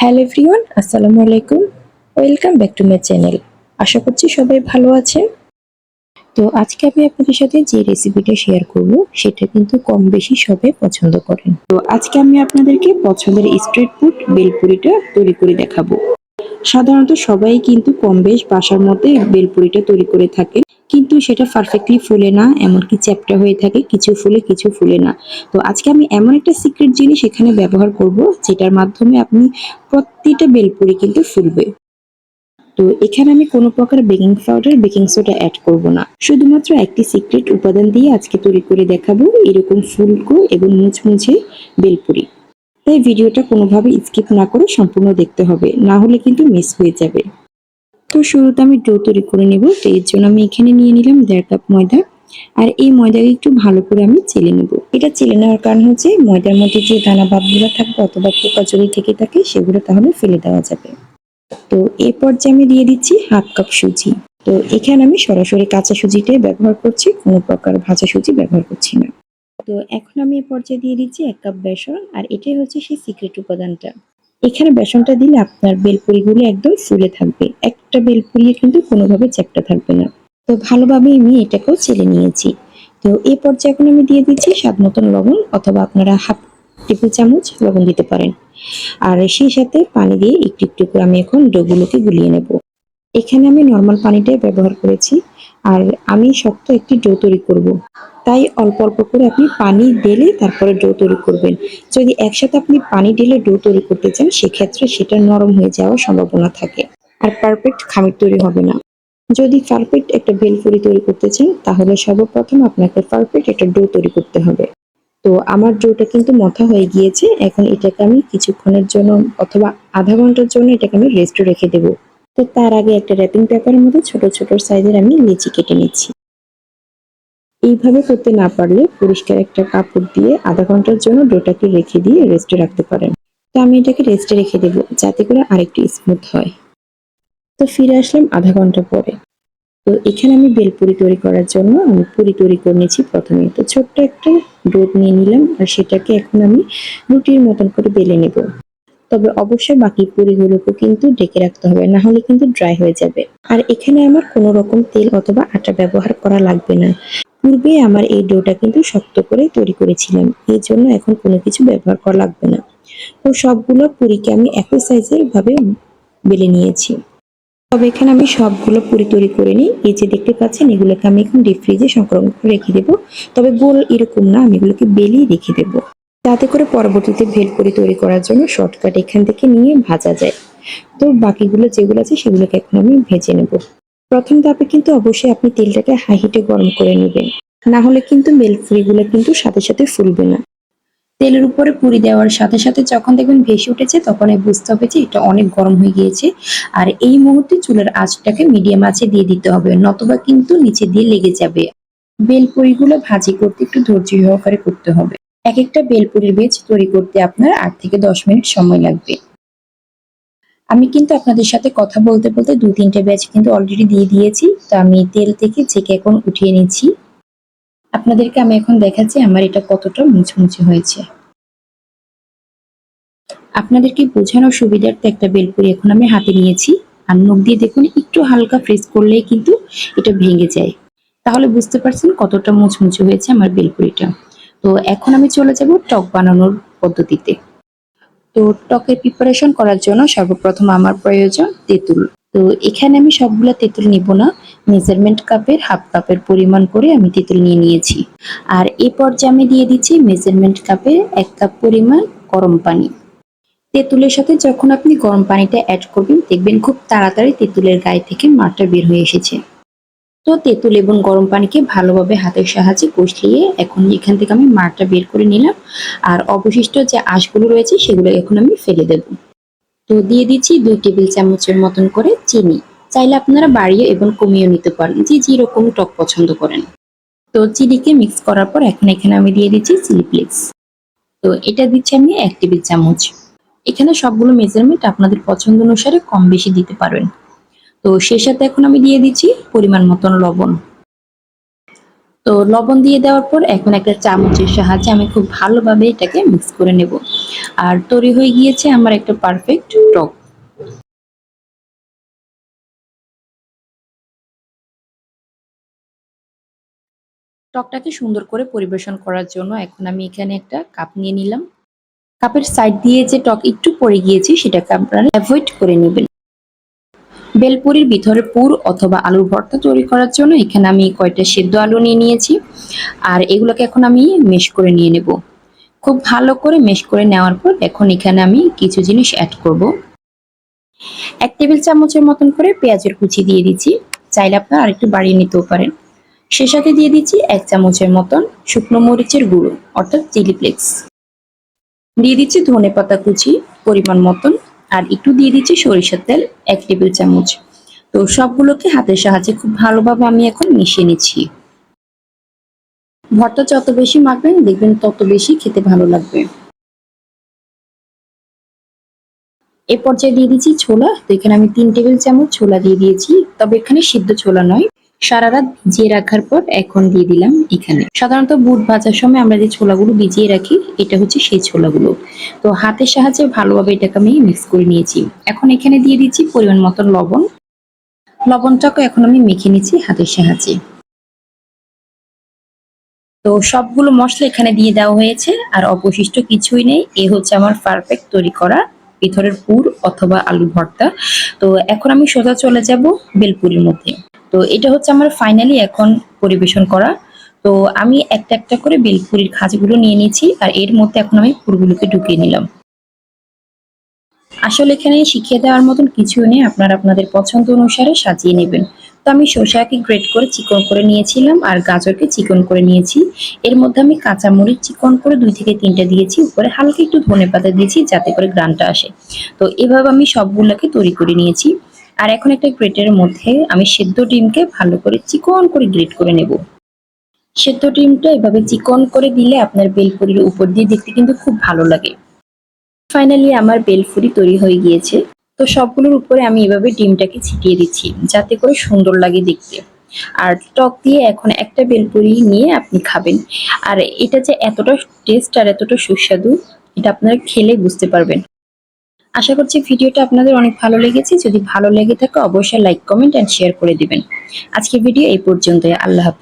Hello everyone, আসসালামু আলাইকুম। Welcome back to my channel. আশা করছি সবাই ভালো আছেন। তো আজকে আমি আপনাদের সাথে যে রেসিপিটা শেয়ার করব সেটা কিন্তু কম বেশি সবাই পছন্দ করেন। তো আজকে আমি আপনাদেরকে পছন্দের স্ট্রিট ফুড বেলপুরিটা তৈরি করে দেখাবো। সাধারণত সবাই কিন্তু কম বেশ বাসার মধ্যে বেলপুরিটা তৈরি করে থাকে, কিন্তু সেটা পারফেক্টলি ফুলে না, এমনকি চ্যাপ্টা হয়ে থাকে, কিছু ফুলে কিছু ফুলে না। তো আজকে আমি এমন একটা সিক্রেট জিনিস এখানে ব্যবহার করব যেটার মাধ্যমে আপনি প্রতিটা বেলপুরি কিন্তু ফুলবে। তো এখানে আমি কোনো প্রকার baking powder, baking soda add করব না। শুধুমাত্র একটি সিক্রেট উপাদান দিয়ে আজকে তৈরি করে দেখাবো এরকম ফুলকো এবং মুচমুচে বেলপুরি। তাই ভিডিওটা কোনোভাবে স্কিপ না করে সম্পূর্ণ দেখতে হবে, না হলে কিন্তু মিস হয়ে যাবে। তো শুরুতে আমি ডো তৈরি করে নেব। তো এর জন্য আমি এখানে নিয়ে নিলাম 1.5 কাপ ময়দা। আর এই ময়দাকে একটু ভালো করে আমি চেলে নেব। এটা চেলে নেওয়ার কারণ হচ্ছে ময়দার মধ্যে যে দানা ভাবগুলো থাকবে অথবা পোকা যদি থেকে থাকে সেগুলো তাহলে ফেলে দেওয়া যাবে। তো এই পর্যায়ে আমি দিয়ে দিচ্ছি 1/2 কাপ সুজি। তো এখানে আমি সরাসরি কাঁচা সুজিটাই ব্যবহার করছি, কোনো প্রকার ভাজা সুজি ব্যবহার করছি না। তো এখন আমি এই পর্যায়ে দিয়ে দিচ্ছি 1 কাপ বেসন, আর এটাই হচ্ছে সেই সিক্রেট উপাদানটা। এখানে বেসনটা দিলে আপনার বেলপুরিগুলো একদম ফুলে থাকবে, একটা বেলপুরি কিন্তু কোনোভাবে চ্যাপ্টা থাকবে না। তো ভালোভাবে আমি এটাকেও চেলে নিয়েছি। তো এই পর্যায়ে এখন আমি দিয়ে দিচ্ছি স্বাদ মতন লবণ, অথবা আপনারা 1/2 টেবিল চামচ লবণ দিতে পারেন। আর সেই সাথে পানি দিয়ে একটু একটু করে আমি এখন ডোগুলোকে গুলিয়ে নেব। এখানে আমি নর্মাল পানিটাই ব্যবহার করেছি। আর আমি শক্ত একটি ডো তৈরি করব, তাই অল্প অল্প করে আপনি পানি ঢেলে তারপরে ডো তৈরি করবেন। যদি একসাথে আপনি পানি ঢেলে ডো তৈরি করতে চান সেক্ষেত্রে সেটা নরম হয়ে যাওয়ার সম্ভাবনা থাকে, আর পারফেক্ট খামির তৈরি হবে না। যদি পারফেক্ট একটা ভেলপুরি তৈরি করতে চান তাহলে সর্বপ্রথম আপনাকে পারফেক্ট একটা ডো তৈরি করতে হবে। তো আমার ডোটা কিন্তু মথা হয়ে গিয়েছে। এখন এটাকে আমি কিছুক্ষণের জন্য অথবা আধা ঘন্টার জন্য এটাকে আমি রেস্টে রেখে দেব। তো তার আগে একটা র‍্যাপিং পেপারের মধ্যে ছোট ছোট সাইজের আমি লিচি কেটে নিচ্ছি। এইভাবে করতে না পারলে পরিষ্কার একটা কাপড় দিয়ে আধা ঘন্টার জন্য ডোটাকে রেখে দিয়ে রেস্টে রাখতে পারেন। তো আমি এটাকে রেস্টে রেখে দেব যাতে করে আরেকটু স্মুথ হয়। তো ফিরে আসলাম আধা ঘন্টা পরে। তো এখানে আমি বেলপুরি তৈরি করার জন্য আমি পুরি তৈরি করে নিয়েছি প্রথমে। তো ছোট্ট একটা ডো নিয়ে নিলাম, আর সেটাকে এখন আমি রুটির মতন করে বেলে নেব। তবে অবশ্যই বাকি পুরিগুলোকে কিন্তু ঢেকে রাখতে হবে, না হলে কিন্তু ড্রাই হয়ে যাবে। আর এখানে আমার কোনো রকম তেল অথবা আটা ব্যবহার করা লাগবে না। পূর্বে আমার এই ডোটা কিন্তু শক্ত করে তৈরি করেছিলাম, এই জন্য এখন কোনো কিছু ব্যবহার করা লাগবে না। তো সবগুলো পুরিকে আমি একই সাইজের ভাবে বেলে নিয়েছি। তবে এখানে আমি সবগুলো পুরি তৈরি করে নিই। এই যে দেখতে পাচ্ছেন এগুলোকে আমি এখন ডিপ ফ্রিজে সংরক্ষণ করে রেখে দেবো। তবে গোল এরকম না, আমি এগুলোকে বেলেই রেখে দেবো, যাতে করে পরবর্তীতে ভেলপুরি তৈরি করার জন্য শর্টকাট এখান থেকে নিয়ে ভাজা যায়। তো বাকিগুলো যেগুলো আছে সেগুলোকে এখন আমি ভেজে নেব। প্রথম ধাপে কিন্তু অবশ্যই আপনি তেলটাকে হাই হিটে গরম করে নেবেন, না হলে কিন্তু ভেলপুরিগুলো কিন্তু সাথে সাথে ফুলবে না। তেলের উপরে পুরি দেওয়ার সাথে সাথে যখন দেখবেন ভেসে উঠেছে তখনই বুঝতে হবে যে এটা অনেক গরম হয়ে গিয়েছে। আর এই মুহূর্তে চুলার আঁচটাকে মিডিয়াম আঁচে দিয়ে দিতে হবে, নতুবা কিন্তু নিচে দিয়ে লেগে যাবে। বেলপুরিগুলো ভাজি করতে একটু ধৈর্য সহকারে করতে হবে। এক একটা বেলপুরির বেজ তৈরি করতে আপনার ৮ থেকে ১০ মিনিট সময় লাগবে। আমি কিন্তু আপনাদের সাথে কথা বলতে বলতে ২-৩টে ব্যাচ কিন্তু অলরেডি দিয়ে দিয়েছি। তো আমি তেল থেকে ছেঁকে এখন উঠিয়ে নিচ্ছি। আপনাদেরকে আমি এখন দেখাচ্ছি আমার এটা কতটা মুচমুচে হয়েছে। আপনাদেরকে বোঝানোর সুবিধার্থে একটা বেলপুরি এখন আমি হাতে নিয়েছি। আর নখ দিয়ে দেখুন একটু হালকা প্রেস করলেই কিন্তু এটা ভেঙে যায়। তাহলে বুঝতে পারছেন কতটা মুচমুচে হয়েছে আমার বেলপুরিটা। তো এখন আমি চলে যাব টক বানানোর পদ্ধতিতে। তো টকের প্রিপারেশন করার জন্য সর্বপ্রথম আমার প্রয়োজন তেঁতুল। তো এখানে আমি সবগুলা তেঁতুল নিব না, মেজারমেন্ট কাপের 1/2 কাপের পরিমাণ করে আমি তেঁতুল নিয়ে নিয়েছি। আর এই পর্যায়ে আমি দিয়ে দিচ্ছি মেজারমেন্ট কাপের 1 কাপ পরিমাণ গরম পানি। তেঁতুলের সাথে যখন আপনি গরম পানিটা অ্যাড করবেন দেখবেন খুব তাড়াতাড়ি তেঁতুলের গায়ে থেকে মারটা বের হয়ে এসেছে। তো তেঁতুল এবং গরম পানিকে ভালোভাবে হাতের সাহায্যে কষলিয়ে এখন এখান থেকে আমি মারটা বের করে নিলাম। আর অবশিষ্ট যে আঁশগুলো রয়েছে সেগুলো এখন আমি ফেলে দেব। তো দিয়ে দিচ্ছি 2 টেবিল চামচের মতন করে চিনি। চাইলে আপনারা বাড়িয়ে এবং কমিয়ে নিতে পারেন, যে যেরকম টক পছন্দ করেন। তো চিনিকে মিক্স করার পর এখন এখানে আমি দিয়ে দিচ্ছি চিলি ফ্লেক্স। তো এটা দিচ্ছি আমি 1 টেবিল চামচ। এখানে সবগুলো মেজারমেন্ট আপনাদের পছন্দ অনুসারে কম বেশি দিতে পারবেন। তো সেই সাথে এখন আমি দিয়ে দিচ্ছি পরিমাণ মতন লবণ। তো লবণ দিয়ে দেওয়ার পর এখন একটা চামচের সাহায্যে আমি খুব ভালোভাবে এটাকে মিক্স করে নেব। আর তৈরি হয়ে গিয়েছে আমার একটা পারফেক্ট টক। টকটাকে সুন্দর করে পরিবেশন করার জন্য এখন আমি এখানে একটা কাপ নিয়ে নিলাম। কাপের সাইড দিয়ে যে টক একটু পড়ে গিয়েছে সেটাকে আপনারা অ্যাভয়েড করে নেবেন। বেলপুরির ভিতরে পুর অথবা আলুর ভর্তা তৈরি করার জন্য এখানে আমি কয়টা সেদ্ধ আলু নিয়ে নিয়েছি, আর এগুলোকে এখন আমি মেশ করে নিয়ে নেব। খুব ভালো করে মেশ করে নেওয়ার পর এখন এখানে আমি কিছু জিনিস অ্যাড করব। 1 টেবিল চামচের মতন করে পেঁয়াজের কুচি দিয়ে দিচ্ছি, চাইলে আপনারা আরেকটু বাড়িয়ে নিতেও পারেন। সে সাথে দিয়ে দিচ্ছি 1 চামচের মতন শুকনো মরিচের গুঁড়ো অর্থাৎ চিলি ফ্লেক্স। দিয়ে দিচ্ছি ধনেপাতা কুচি পরিমাণ মতন, আর একটু দিয়ে দিচ্ছি সরিষার তেল 1 টেবিল চামচ। তো সবগুলোকে হাতের সাহায্যে খুব ভালোভাবে আমি এখন মিশিয়ে নিচ্ছি। ভর্তা যত বেশি মাখবেন দেখবেন তত বেশি খেতে ভালো লাগবে। এ পর্যায়ে দিয়ে দিচ্ছি ছোলা। তো এখানে আমি 3 টেবিল চামচ ছোলা দিয়ে দিয়েছি, তবে এখানে সিদ্ধ ছোলা নয়, সারা রাত ভিজিয়ে রাখার পর এখন দিয়ে দিলাম এখানে। সাধারণত বুট ভাজার সময় আমরা যে ছোলাগুলো ভিজিয়ে রাখি এটা হচ্ছে সেই ছোলাগুলো। তো হাতের সাহায্যে ভালোভাবে এটাকে আমি মিক্স করে নিয়েছি। এখন এখানে দিয়ে দিচ্ছি পরিমাণ মতন লবণ। লবণটাকে এখন আমি মেখে নিচ্ছি হাতের সাহায্যে। তো সবগুলো মসলা এখানে দিয়ে দেওয়া হয়েছে, আর অবশিষ্ট কিছুই নেই। এ হচ্ছে আমার পারফেক্ট তৈরি করা ভিতরের পুর অথবা আলু ভর্তা। তো এখন আমি সোজা চলে যাব বেলপুরির মধ্যে। তো এটা হচ্ছে আমার ফাইনালি এখন পরিবেশন করা। তো আমি একটা একটা করে বেলপুরির খাঁজগুলো নিয়ে নিয়েছি, আর এর মধ্যে এখন আমি পুরগুলোকে ঢুকিয়ে নিলাম। আসলে এখানে শিখিয়ে দেওয়ার মতন কিছুই নেই, আপনারা আপনাদের পছন্দ অনুসারে সাজিয়ে নেবেন। তো আমি শসাকে গ্রেট করে চিকন করে নিয়েছিলাম, আর গাজরকে চিকন করে নিয়েছি। এর মধ্যে আমি কাঁচামরিচ চিকন করে 2 থেকে 3টা দিয়েছি, উপরে হালকা একটু ধনেপাতা দিয়েছি যাতে করে গ্রানটা আসে। তো এভাবে আমি সবগুলোকে তৈরি করে নিয়েছি। আর এখন একটা গ্রেটের মধ্যে আমি সেদ্ধ ডিমকে ভালো করে চিকন করে গ্রেট করে নেব। সেদ্ধ ডিমটা এভাবে চিকন করে দিলে আপনার বেলপুরির উপর দিয়ে দেখতে কিন্তু খুব ভালো লাগে। ফাইনালি আমার বেলপুরি তৈরি হয়ে গিয়েছে। তো সবগুলোর উপরে আমি এভাবে ডিমটাকে ছিটিয়ে দিচ্ছি যাতে করে সুন্দর লাগে দেখতে। আর টক দিয়ে এখন একটা বেলপুরি নিয়ে আপনি খাবেন, আর এটা যে এতটা টেস্ট আর এতটা সুস্বাদু এটা আপনারা খেলে বুঝতে পারবেন। আশা করছি ভিডিওটা আপনাদের অনেক ভালো লেগেছে। যদি ভালো লেগে থাকে অবশ্যই লাইক, কমেন্ট এন্ড শেয়ার করে দিবেন। আজকের ভিডিও এই পর্যন্তই। আল্লাহ হাফেজ।